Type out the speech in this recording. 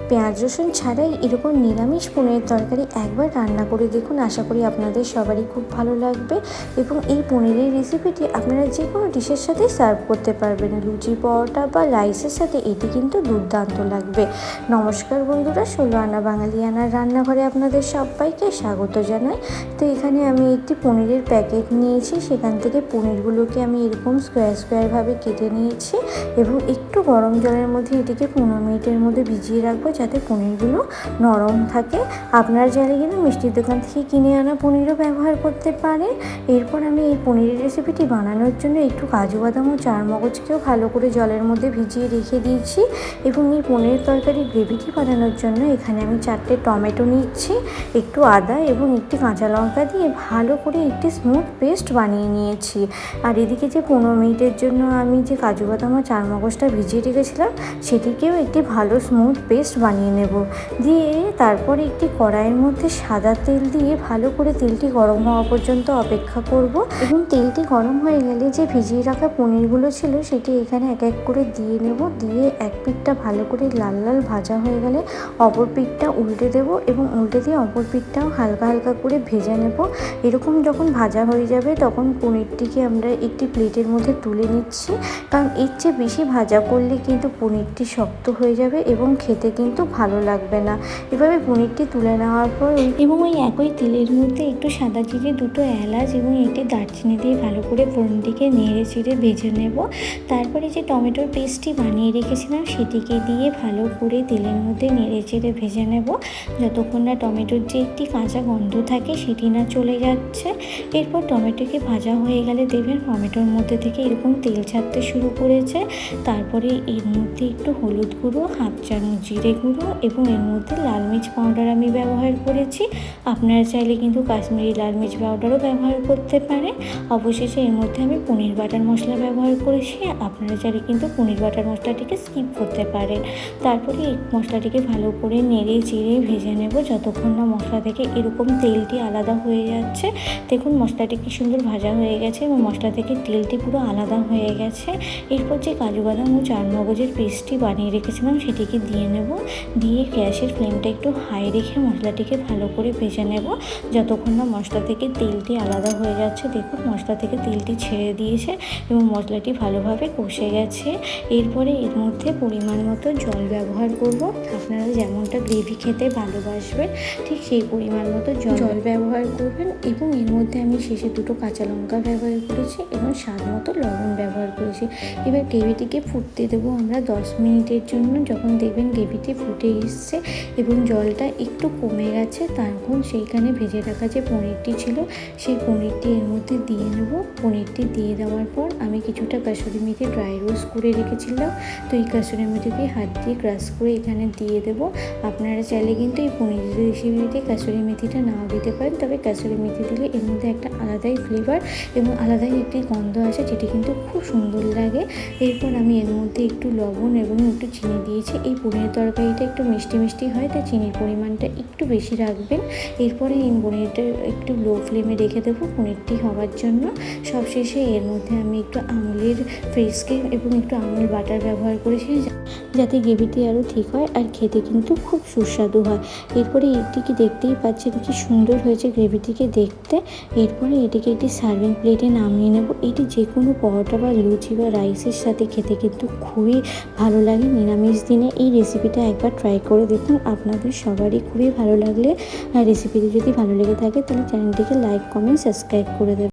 পেঁয়াজ রসুন ছাড়াই এরকম নিরামিষ পনিরের তরকারি একবার রান্না করে দেখুন। আশা করি আপনাদের সবারই খুব ভালো লাগবে এবং এই পনিরের রেসিপিটি আপনারা যে কোনো ডিশের সাথে সার্ভ করতে পারবেন, লুচি, পরোটা বা রাইসের সাথে এটি কিন্তু দুর্দান্ত লাগবে। নমস্কার বন্ধুরা, 16 আনা বাঙালিয়ানার রান্নাঘরে আপনাদের সবাইকে স্বাগত জানাই। তো এখানে আমি একটি পনিরের প্যাকেট নিয়েছি, সেখান থেকে পনিরগুলোকে আমি এরকম স্কোয়ারভাবে কেটে নিয়েছি এবং একটু গরম জলের মধ্যে এটিকে 15 মিনিটের মধ্যে ভিজিয়ে রাখবো যাতে পনিরগুলো নরম থাকে। আপনারা চাইলে কিন্তু মিষ্টির দোকান থেকে কিনে আনা পনিরও ব্যবহার করতে পারেন। এরপর আমি এই পনিরের রেসিপিটি বানানোর জন্য একটু কাজু বাদাম ও চারমগজকেও ভালো করে জলের মধ্যে ভিজিয়ে রেখে দিয়েছি এবং এই পনিরের তরকারির গ্রেভিটি বানানোর জন্য এখানে আমি 4টে টমেটো নিচ্ছি, একটু আদা এবং একটি কাঁচা লঙ্কা দিয়ে ভালো করে একটি স্মুথ পেস্ট বানিয়ে নিয়েছি। আর এদিকে যে 15 মিনিটের জন্য আমি যে কাজু বাদাম ও চারমগজটা ভিজিয়ে রেখেছিলাম সেটিকেও একটি ভালো স্মুথ পেস্ট বানিয়ে নেব। দিয়ে তারপরে একটি কড়াইয়ের মধ্যে সাদা তেল দিয়ে ভালো করে তেলটি গরম হওয়া পর্যন্ত অপেক্ষা করব এবং তেলটি গরম হয়ে গেলে যে ভিজিয়ে রাখা পনিরগুলো ছিল সেটি এখানে এক এক করে দিয়ে নেব। দিয়ে এক পিঠটা ভালো করে লাল লাল ভাজা হয়ে গেলে অপর পিঠটা উল্টে দেব এবং উল্টে দিয়ে অপর পিঠটাও হালকা হালকা করে ভেজে নেব। এরকম যখন ভাজা হয়ে যাবে তখন পনিরটিকে আমরা একটি প্লেটের মধ্যে তুলে নিচ্ছি, কারণ এর চেয়ে বেশি ভাজা করলে কিন্তু পনিরটি শক্ত হয়ে যাবে এবং খেতে কিন্তু ভালো লাগবে না। এভাবে পনিরটি তুলে নেওয়ার পর এবং ওই একই তেলের মধ্যে একটু সাদা জিরে, 2টো এলাচ এবং একটি দারচিনি দিয়ে ভালো করে ফোড়নটিকে নেড়ে চেড়ে ভেজে নেব। তারপরে যে টমেটোর পেস্টটি বানিয়ে রেখেছিলাম সেটিকে দিয়ে ভালো করে তেলের মধ্যে নেড়ে চেড়ে ভেজে নেব যতক্ষণ না টমেটোর যে একটি কাঁচা গন্ধ থাকে সেটি না চলে যাচ্ছে। এরপর টমেটোকে ভাজা হয়ে গেলে দেখবেন টমেটোর মধ্যে থেকে এরকম তেল ছাড়তে শুরু করেছে। তারপরে এর মধ্যে একটু হলুদ গুঁড়ো, 1/2 চামচ জিরে গুঁড়ো এবং এর মধ্যে লাল মির্চ পাউডার আমি ব্যবহার করেছি। আপনারা চাইলে কিন্তু কাশ্মীরি লাল মির্চ পাউডারও ব্যবহার করতে পারেন। অবশেষে এর মধ্যে আমি পনির বাটার মশলা ব্যবহার করেছি, আপনারা চাইলে কিন্তু পনির বাটার মশলাটিকে স্কিপ করতে পারেন। তারপরে এই মশলাটিকে ভালো করে নেড়ে চেড়ে ভেজে নেব যতক্ষণ না মশলা থেকে এরকম তেলটি আলাদা হয়ে যাচ্ছে। দেখুন মশলাটি কি সুন্দর ভাজা হয়ে গেছে এবং মশলা থেকে তেলটি পুরো আলাদা হয়ে গেছে। এরপর যে কাজু বাদাম ও চারমগজের পেস্টটি বানিয়ে রেখেছিলাম সেটিকে দিয়ে নেব। দিয়ে গ্যাসের ফ্লেমটা একটু হাই রেখে মশলাটিকে ভালো করে ভেজে নেব যতক্ষণ না মশলা থেকে তেলটি আলাদা হয়ে যাচ্ছে। দেখুন মশলা থেকে তেলটি ছেড়ে দিয়েছে এবং মশলাটি ভালোভাবে কষে গেছে। এরপরে এর মধ্যে পরিমাণ মতো জল ব্যবহার করব। আপনারা যেমনটা গ্রেভি খেতে ভালোবাসবেন ঠিক সেই পরিমাণ মতো জল ব্যবহার করবেন এবং এর মধ্যে আমি শেষে 2টো কাঁচা লঙ্কা ব্যবহার করেছি এবং স্বাদ মতো লবণ ব্যবহার করেছি। এবার গ্রেভিটিকে ফুটতে দেবো আমরা 10 মিনিটের জন্য। যখন দেখবেন গ্রেভিটি ফুটে এসছে এবং জলটা একটু কমে গেছে তখন সেইখানে ভেজে রাখা যে পনিরটি ছিল সেই পনিরটি এর মধ্যে দিয়ে নেব। পনিরটি দিয়ে দেওয়ার পর আমি কিছুটা কাসুরি মেথি ড্রাই রোস্ট করে রেখেছিলাম, তো এই কাসুরি মেথিকে হাত দিয়ে ক্রাশ করে এখানে দিয়ে দেবো। আপনারা চাইলে কিন্তু এই পনিরের রেসিপিতে কাসুরি মেথিটা নাও দিতে পারেন, তবে কাসুরি মেথি দিলে এর মধ্যে একটা আলাদাই ফ্লেভার এবং আলাদাই একটি গন্ধ আসে যেটি কিন্তু খুব সুন্দর লাগে। এরপর আমি এর মধ্যে একটু লবণ এবং একটু চিনি দিয়েছি। এই পনিরের তরকারিটা একটু মিষ্টি মিষ্টি হয় তাই চিনির পরিমাণটা একটু বেশি রাখবেন। এরপরে এই পনিরটা একটু লো ফ্লেমে রেখে দেবো পনিরটি হওয়ার জন্য। সবশেষে এর মধ্যে আমি একটু আমুলের ফ্রেশ ক্রিম এবং একটু আমুল বাটার ব্যবহার করেছি যাতে গ্রেভিটি আরও ঠিক হয় আর খেতে কিন্তু খুব সুস্বাদু হয়। এরপরে এটিকে দেখতেই পাচ্ছেন কি সুন্দর হয়েছে গ্রেভিটিকে দেখতে। এরপরে এটিকে একটি সার্ভিং প্লেটে নামিয়ে নেব। এটি যে কোনো পরোটা বা লুচি বা রাইসের সাথে খেতে কিন্তু খুবই ভালো লাগে। নিরামিষ দিনে এই রেসিপিটা একবার ট্রাই করে দেখুন, আপনাদের সবারই খুবই ভালো লাগলে রেসিপিটি যদি ভালো লেগে থাকে তাহলে চ্যানেলটিকে লাইক, কমেন্ট, সাবস্ক্রাইব করে দেবেন।